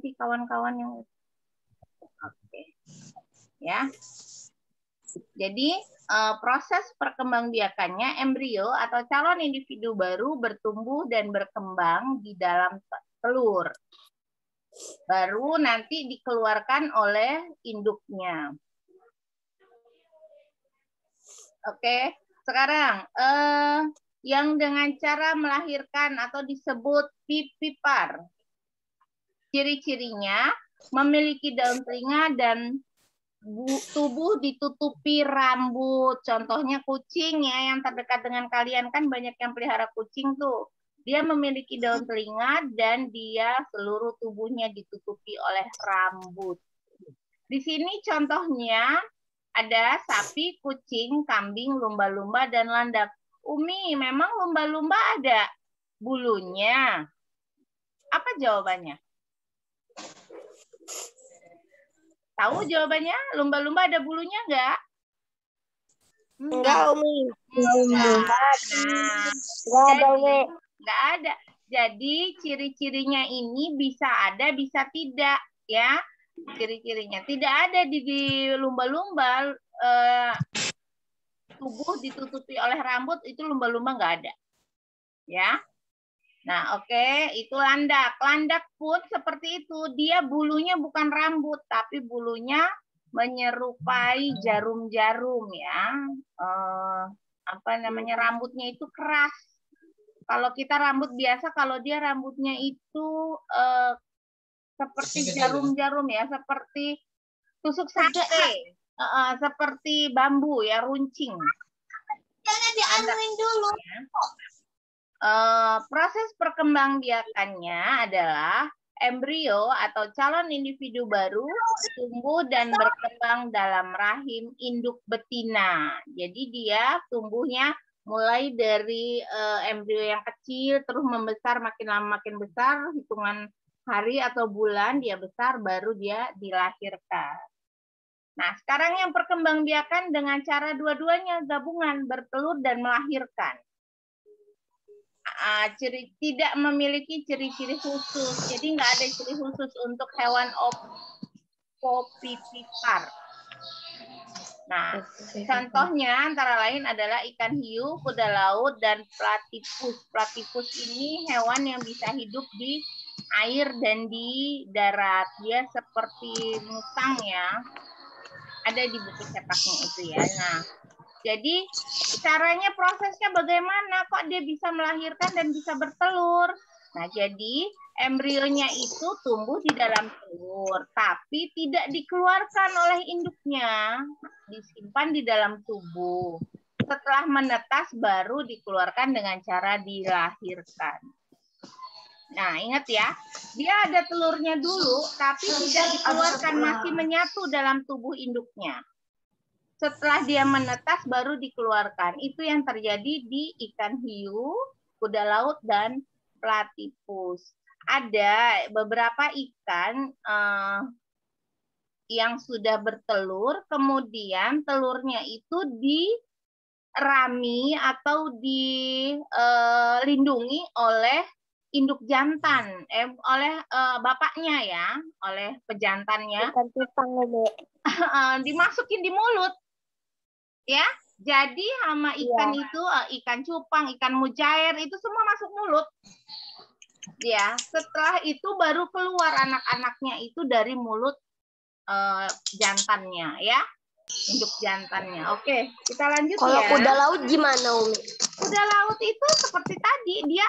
Di kawan-kawan yang oke. Ya. Jadi proses perkembangbiakannya embrio atau calon individu baru bertumbuh dan berkembang di dalam telur. Baru nanti dikeluarkan oleh induknya. Oke, sekarang yang dengan cara melahirkan atau disebut pipipar. Ciri-cirinya memiliki daun telinga dan tubuh ditutupi rambut. Contohnya kucing ya, yang terdekat dengan kalian kan banyak yang pelihara kucing tuh. Dia memiliki daun telinga dan dia seluruh tubuhnya ditutupi oleh rambut. Di sini contohnya ada sapi, kucing, kambing, lumba-lumba, dan landak. Umi, memang lumba-lumba ada bulunya? Apa jawabannya? Tahu jawabannya? Lumba-lumba ada bulunya nggak? Enggak, Umi. Enggak. Enggak ada, Umi. Enggak ada. Jadi ciri-cirinya ini bisa ada, bisa tidak, ya. Ciri-cirinya tidak ada di lumba-lumba, tubuh ditutupi oleh rambut, itu lumba-lumba nggak ada, ya. Nah, oke, itu landak. Landak pun seperti itu. Dia bulunya bukan rambut, tapi bulunya menyerupai jarum-jarum ya. Apa namanya, rambutnya itu keras. Kalau kita rambut biasa, kalau dia rambutnya itu seperti jarum-jarum ya, seperti tusuk sate, seperti bambu ya, runcing. Jangan dianuin dulu. Ya. Proses perkembangbiakannya adalah embrio atau calon individu baru tumbuh dan berkembang dalam rahim induk betina. Jadi dia tumbuhnya mulai dari embrio yang kecil terus membesar, makin lama makin besar, hitungan hari atau bulan dia besar baru dia dilahirkan. Nah, sekarang yang perkembangbiakan dengan cara dua-duanya gabungan, bertelur dan melahirkan. Tidak memiliki ciri-ciri khusus. Jadi nggak ada ciri khusus untuk hewan opopipipar. Nah, contohnya antara lain adalah ikan hiu, kuda laut, dan platypus. Platypus ini hewan yang bisa hidup di air dan di darat. Dia seperti musang ya. Ada di buku cetaknya itu ya. Nah, jadi caranya prosesnya bagaimana kok dia bisa melahirkan dan bisa bertelur? Nah, jadi embrionya itu tumbuh di dalam telur, tapi tidak dikeluarkan oleh induknya, disimpan di dalam tubuh. Setelah menetas baru dikeluarkan dengan cara dilahirkan. Nah, ingat ya, dia ada telurnya dulu, tapi tidak dikeluarkan, masih menyatu dalam tubuh induknya. Setelah dia menetas baru dikeluarkan. Itu yang terjadi di ikan hiu, kuda laut, dan platypus. Ada beberapa ikan yang sudah bertelur, kemudian telurnya itu dirami atau dilindungi oleh induk jantan, oleh bapaknya ya, oleh pejantannya. Dimasukin di mulut. Ya, jadi sama ikan itu, ikan cupang, ikan mujair itu semua masuk mulut. Ya, setelah itu baru keluar anak-anaknya itu dari mulut jantannya, ya, induk jantannya. Oke, kita lanjut. Kalau ya. kuda laut gimana, Umi? Kuda laut itu seperti tadi, dia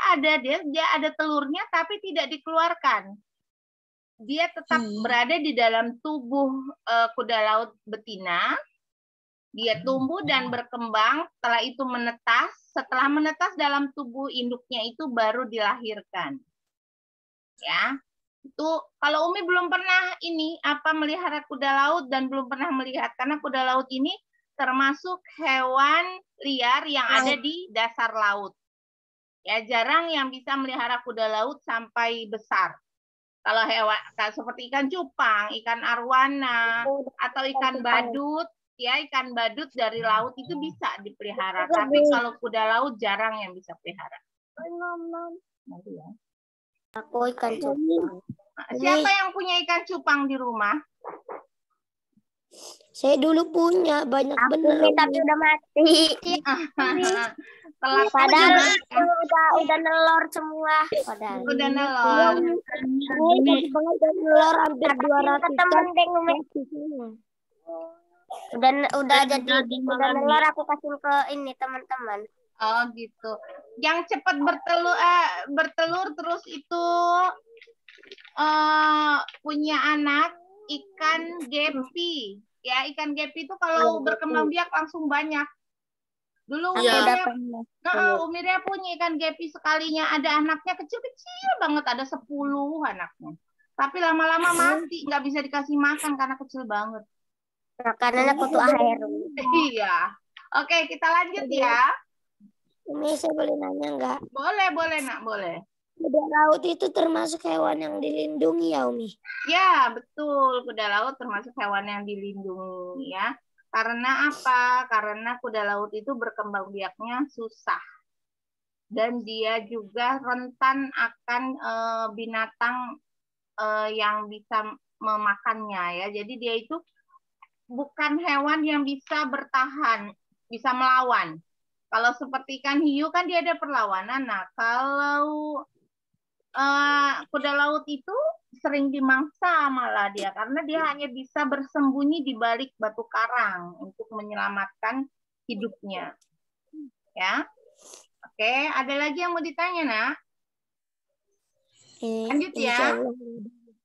ada telurnya tapi tidak dikeluarkan. Dia tetap berada di dalam tubuh kuda laut betina. Dia tumbuh dan berkembang, setelah itu menetas. Setelah menetas dalam tubuh induknya itu baru dilahirkan. Ya, itu kalau Umi belum pernah melihara kuda laut dan belum pernah melihat, karena kuda laut ini termasuk hewan liar yang ada di dasar laut. Ya, jarang yang bisa melihara kuda laut sampai besar. Kalau hewan seperti ikan cupang, ikan arwana, atau ikan badut. Ya, ikan badut dari laut itu bisa dipelihara. Tapi kalau kuda laut jarang yang bisa pelihara. Aku ikan cupang. Siapa yang punya ikan cupang di rumah? Saya dulu punya banyak bener. Tapi udah mati. Padahal udah nelor semua. Padahal. Udah nelor. Udah nelor hampir 200. Udah jadi udah nelor aku kasih ke ini teman-teman. Oh gitu. Yang cepat bertelur terus itu punya anak ikan gepi. Ya, ikan gepi itu kalau berkembang biak langsung banyak. Dulu Umiria punya ikan gepi, sekalinya ada anaknya kecil-kecil banget, ada 10 anaknya. Tapi lama-lama mati, nggak bisa dikasih makan karena kecil banget. Makanan aku tuh air. Iya. Oke, kita lanjut ya. Ini saya boleh nanya nggak? Boleh nak, boleh. Kuda laut itu termasuk hewan yang dilindungi ya, Umi? Ya, betul. Kuda laut termasuk hewan yang dilindungi ya. Karena apa? Karena kuda laut itu berkembang biaknya susah. Dan dia juga rentan akan binatang yang bisa memakannya ya. Jadi dia itu bukan hewan yang bisa bertahan, bisa melawan. Kalau seperti ikan hiu kan dia ada perlawanan. Nah, kalau kuda laut itu sering dimangsa malah dia, karena dia hanya bisa bersembunyi di balik batu karang untuk menyelamatkan hidupnya. Ya. Oke, ada lagi yang mau ditanya, Nak? Lanjut ya.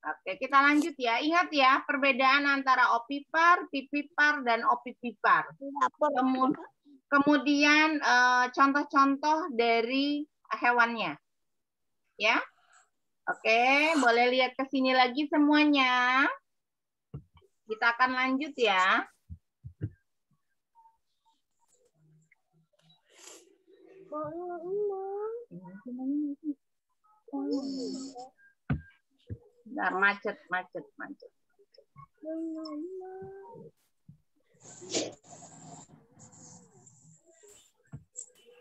Oke, kita lanjut ya. Ingat ya, perbedaan antara opipar, pipipar, dan opipipar. Kemudian contoh-contoh dari hewannya. Ya. Oke, boleh lihat ke sini lagi semuanya. Kita akan lanjut ya. Bentar, macet.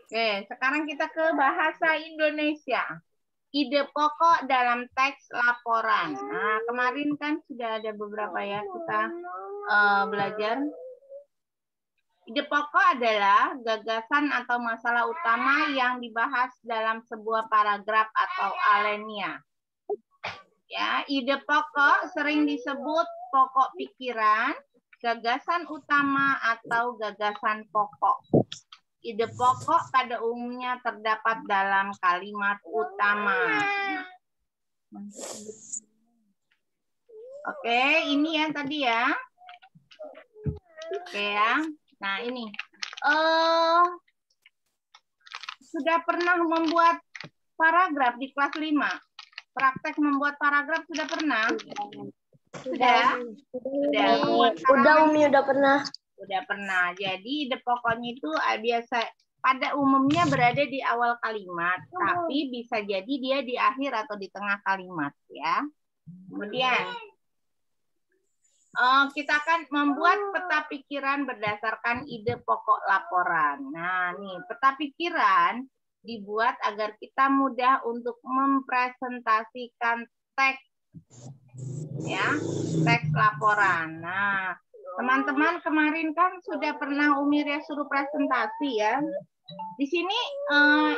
Oke, sekarang kita ke bahasa Indonesia. Ide pokok dalam teks laporan. Nah, kemarin kan sudah ada beberapa ya kita belajar. Ide pokok adalah gagasan atau masalah utama yang dibahas dalam sebuah paragraf atau alinea. Ya, ide pokok sering disebut pokok pikiran, gagasan utama atau gagasan pokok. Ide pokok pada umumnya terdapat dalam kalimat utama. Oke, ini ya tadi ya. Oke ya. Nah, ini. Sudah pernah membuat paragraf di kelas 5? Praktek membuat paragraf sudah pernah? Sudah? Udah, Umi, udah pernah. Udah pernah. Jadi ide pokoknya itu biasa pada umumnya berada di awal kalimat, tapi bisa jadi dia di akhir atau di tengah kalimat ya. Kemudian kita akan membuat peta pikiran berdasarkan ide pokok laporan. Nah, nih peta pikiran dibuat agar kita mudah untuk mempresentasikan teks ya, teks laporan. Nah, teman-teman kemarin kan sudah pernah Umiria suruh presentasi ya. Di sini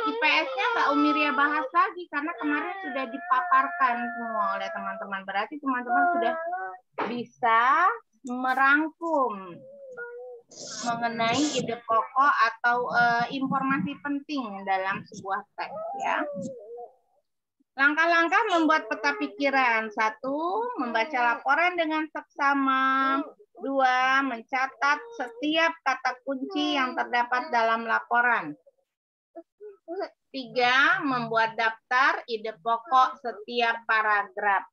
IPS-nya Mbak Umiria bahas lagi karena kemarin sudah dipaparkan semua oleh teman-teman. Berarti teman-teman sudah bisa merangkum mengenai ide pokok atau informasi penting dalam sebuah teks ya. Langkah-langkah membuat peta pikiran. 1. Membaca laporan dengan seksama. 2. Mencatat setiap kata kunci yang terdapat dalam laporan. 3. Membuat daftar ide pokok setiap paragraf.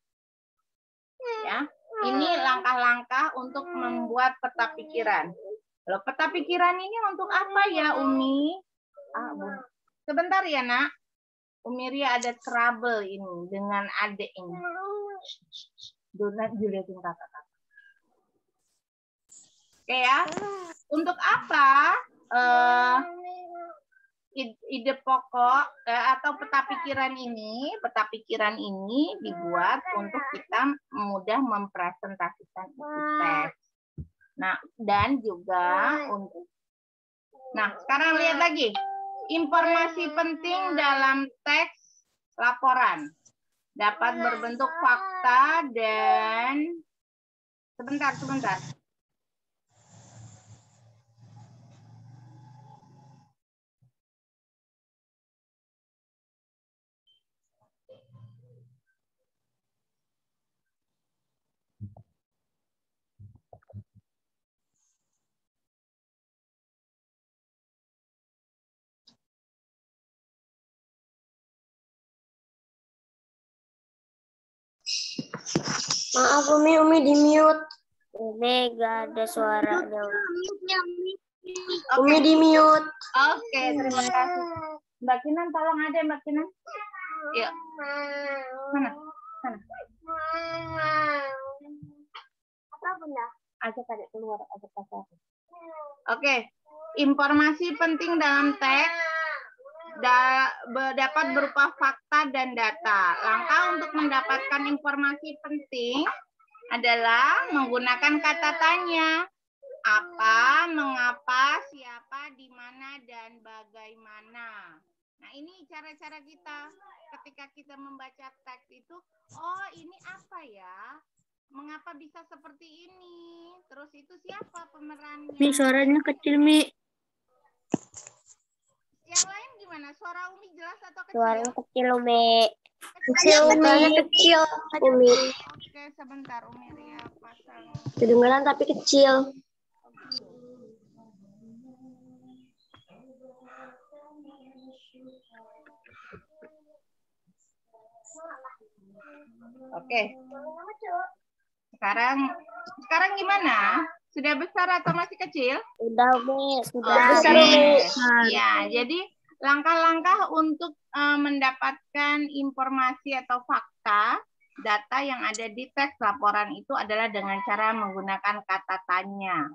Ya, ini langkah-langkah untuk membuat peta pikiran. Loh, peta pikiran ini untuk apa ya, Umi? Sebentar ya, Nak. Umiria ada trouble ini dengan adik ini. Donat dilihatin kakak-kakak. Oke ya. Untuk apa ide pokok atau peta pikiran ini dibuat untuk kita mudah mempresentasikan isi teks. Nah, dan juga untuk sekarang lihat lagi. Informasi penting dalam teks laporan dapat berbentuk fakta dan sebentar. Maaf Umi di mute. Ini gak ada suaranya. Umi di mute. Oke, terima kasih. Mbak Kinan, tolong ada Mbak Kinan. Yuk. Sana. Apa Bunda? Ajak adik keluar, ajak pasar. Oke. Informasi penting dalam teks dapat berupa fakta dan data. Langkah untuk mendapatkan informasi penting adalah menggunakan kata tanya. Apa, mengapa, siapa, di mana, dan bagaimana. Nah, ini cara-cara kita ketika kita membaca teks itu, oh ini apa ya? Mengapa bisa seperti ini? Terus itu siapa pemerannya? Mi, suaranya kecil, Mi. Yang lain gimana? Suara Umi jelas atau kecil? Suaranya kecil, Umi. Kecil, Umi. Oke, sebentar Umi lihat pasang. Kedengeran tapi kecil. Oke. Sekarang gimana? Sudah besar atau masih kecil? Udah, Umi. Sudah besar, Umi. Ya, jadi langkah-langkah untuk mendapatkan informasi atau fakta, data yang ada di teks laporan itu adalah dengan cara menggunakan kata tanya.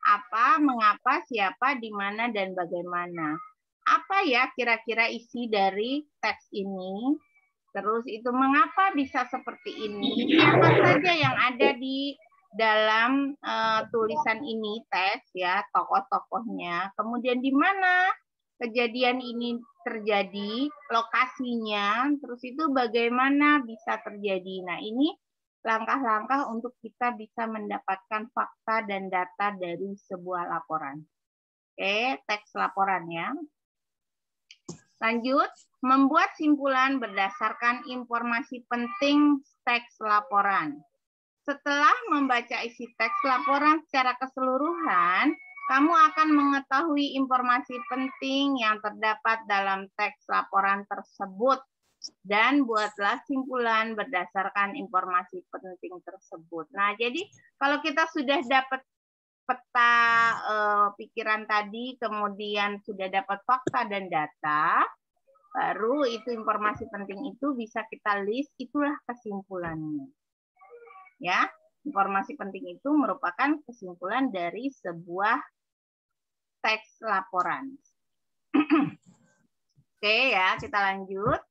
Apa, mengapa, siapa, di mana, dan bagaimana. Apa ya kira-kira isi dari teks ini? Terus itu mengapa bisa seperti ini? Siapa saja yang ada di dalam tulisan ini, teks ya, tokoh-tokohnya. Kemudian di mana kejadian ini terjadi, lokasinya, terus itu bagaimana bisa terjadi. Nah, ini langkah-langkah untuk kita bisa mendapatkan fakta dan data dari sebuah laporan. Oke, teks laporan ya. Lanjut, membuat simpulan berdasarkan informasi penting teks laporan. Setelah membaca isi teks laporan secara keseluruhan, kamu akan mengetahui informasi penting yang terdapat dalam teks laporan tersebut dan buatlah simpulan berdasarkan informasi penting tersebut. Nah, jadi kalau kita sudah dapat peta pikiran tadi, kemudian sudah dapat fakta dan data, baru itu informasi penting itu bisa kita list, itulah kesimpulannya. Ya, informasi penting itu merupakan kesimpulan dari sebuah teks laporan. Oke ya, kita lanjut.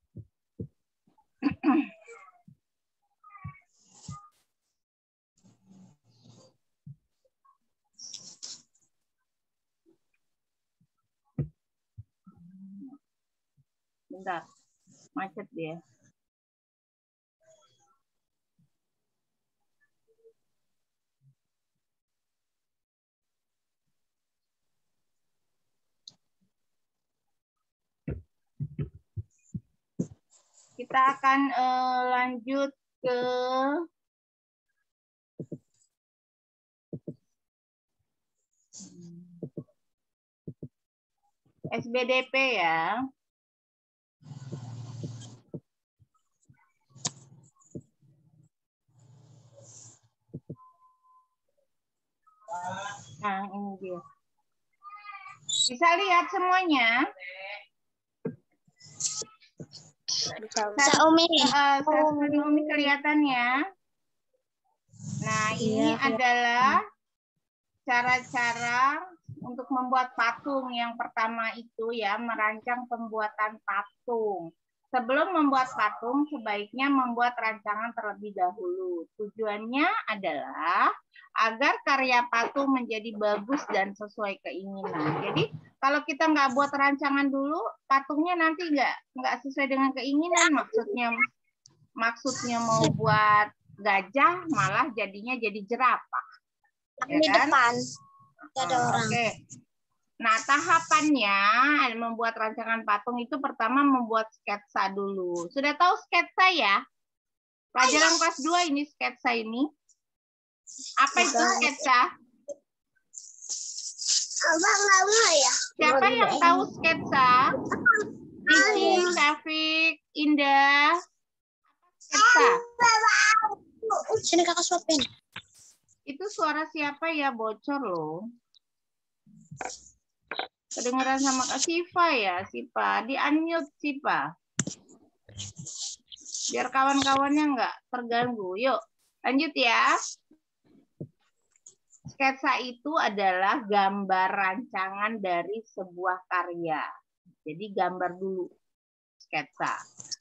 Bentar, macet dia. Kita akan lanjut ke SBDP ya. Nah, ini dia. Bisa lihat semuanya? Bisa Umi. Umi kelihatannya. Nah, ini adalah cara-cara untuk membuat patung. Yang pertama itu ya, merancang pembuatan patung. Sebelum membuat patung, sebaiknya membuat rancangan terlebih dahulu. Tujuannya adalah agar karya patung menjadi bagus dan sesuai keinginan. Jadi kalau kita nggak buat rancangan dulu, patungnya nanti nggak sesuai dengan keinginan. Maksudnya mau buat gajah, malah jadinya jadi jerapah. Ya Di kan? depan ada orang. Oke. Nah, tahapannya membuat rancangan patung itu pertama membuat sketsa dulu. Sudah tahu sketsa ya? Pelajaran kelas 2 ini sketsa ini. Apa itu sketsa? Abang nggak mau ya? Siapa yang tahu sketsa? Riki, Syafiq, Indah. Sketsa. Sini kakak suapin. Itu suara siapa ya? Bocor loh. Kedengeran sama Kak Siva ya, Siva. Di-unmute, Siva. Biar kawan-kawannya nggak terganggu. Yuk, lanjut ya. Sketsa itu adalah gambar rancangan dari sebuah karya. Jadi gambar dulu, sketsa.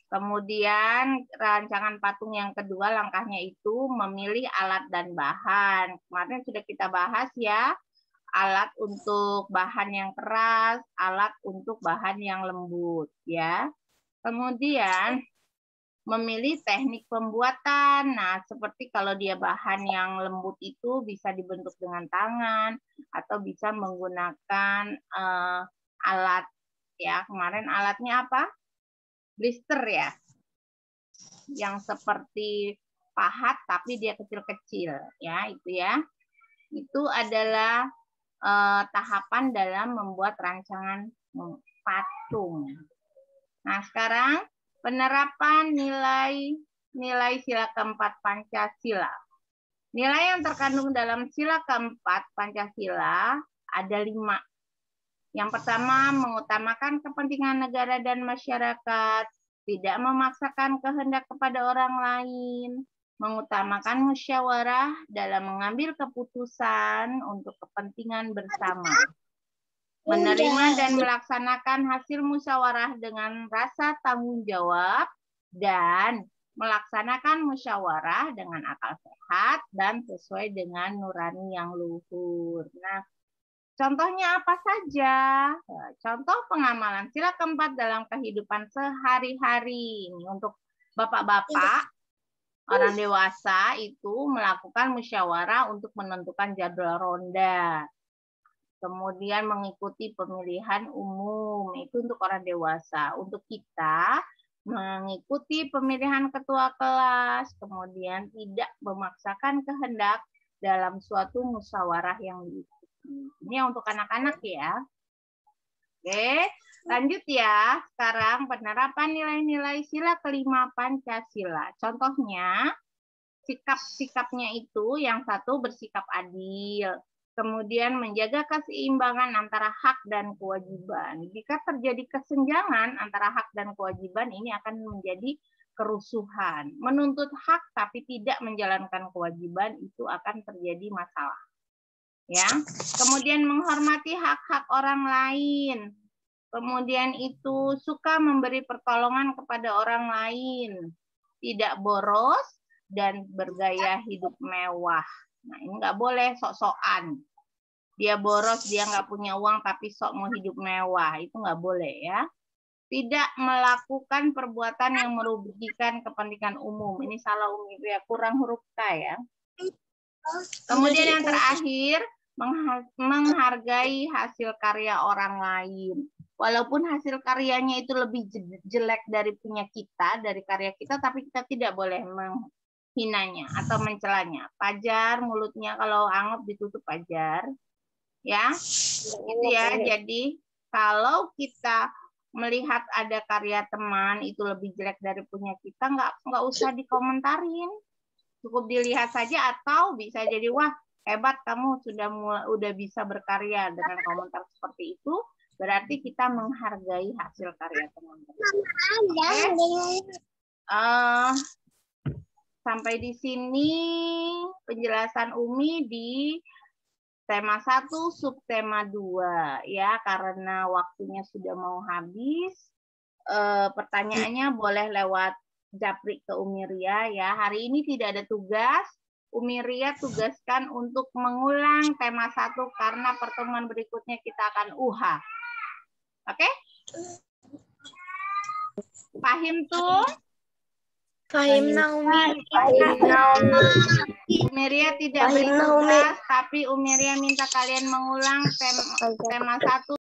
Kemudian rancangan patung yang kedua, langkahnya itu memilih alat dan bahan. Kemarin sudah kita bahas ya. Alat untuk bahan yang keras, alat untuk bahan yang lembut, ya. Kemudian memilih teknik pembuatan. Nah, seperti kalau dia bahan yang lembut itu bisa dibentuk dengan tangan atau bisa menggunakan alat, ya. Kemarin alatnya apa? Blister ya, yang seperti pahat tapi dia kecil-kecil, ya, itu ya. Itu adalah tahapan dalam membuat rancangan patung. Nah, sekarang penerapan nilai sila keempat Pancasila. Nilai yang terkandung dalam sila keempat Pancasila ada 5. Yang pertama, mengutamakan kepentingan negara dan masyarakat, tidak memaksakan kehendak kepada orang lain, mengutamakan musyawarah dalam mengambil keputusan untuk kepentingan bersama, menerima dan melaksanakan hasil musyawarah dengan rasa tanggung jawab, dan melaksanakan musyawarah dengan akal sehat dan sesuai dengan nurani yang luhur. Nah, contohnya apa saja? Contoh pengamalan sila keempat dalam kehidupan sehari-hari. Untuk bapak-bapak, orang dewasa itu melakukan musyawarah untuk menentukan jadwal ronda. Kemudian mengikuti pemilihan umum, itu untuk orang dewasa. Untuk kita, mengikuti pemilihan ketua kelas, kemudian tidak memaksakan kehendak dalam suatu musyawarah yang diikuti. Ini untuk anak-anak ya. Oke, lanjut ya. Sekarang penerapan nilai-nilai sila kelima Pancasila. Contohnya, sikap-sikapnya itu yang satu bersikap adil. Kemudian menjaga keseimbangan antara hak dan kewajiban. Jika terjadi kesenjangan antara hak dan kewajiban, ini akan menjadi kerusuhan. Menuntut hak tapi tidak menjalankan kewajiban, itu akan terjadi masalah. Ya, kemudian menghormati hak-hak orang lain. Kemudian itu suka memberi pertolongan kepada orang lain. Tidak boros dan bergaya hidup mewah. Nah, ini nggak boleh sok-sokan. Dia boros, dia nggak punya uang, tapi sok mau hidup mewah. Itu nggak boleh ya. Tidak melakukan perbuatan yang merugikan kepentingan umum. Ini salah umum itu ya, kurang huruf K ya. Kemudian yang terakhir, menghargai hasil karya orang lain. Walaupun hasil karyanya itu lebih jelek dari punya kita, dari karya kita, tapi kita tidak boleh menghinanya atau mencelanya. Pajar mulutnya, kalau anggap ditutup pajar. Ya, gitu ya. Jadi kalau kita melihat ada karya teman itu lebih jelek dari punya kita, nggak usah dikomentarin. Cukup dilihat saja, atau bisa jadi, wah hebat kamu udah bisa berkarya. Dengan komentar seperti itu berarti kita menghargai hasil karya teman-teman. Sampai di sini penjelasan Umi di tema 1, subtema 2 ya, karena waktunya sudah mau habis. Pertanyaannya boleh lewat japri ke Umiria ya. Hari ini tidak ada tugas. Umiria tugaskan untuk mengulang tema 1 karena pertemuan berikutnya kita akan UH. Oke? Paham tuh? Fahim Naomi. Umiria tidak beri tugas, tapi Umiria minta kalian mengulang tema 1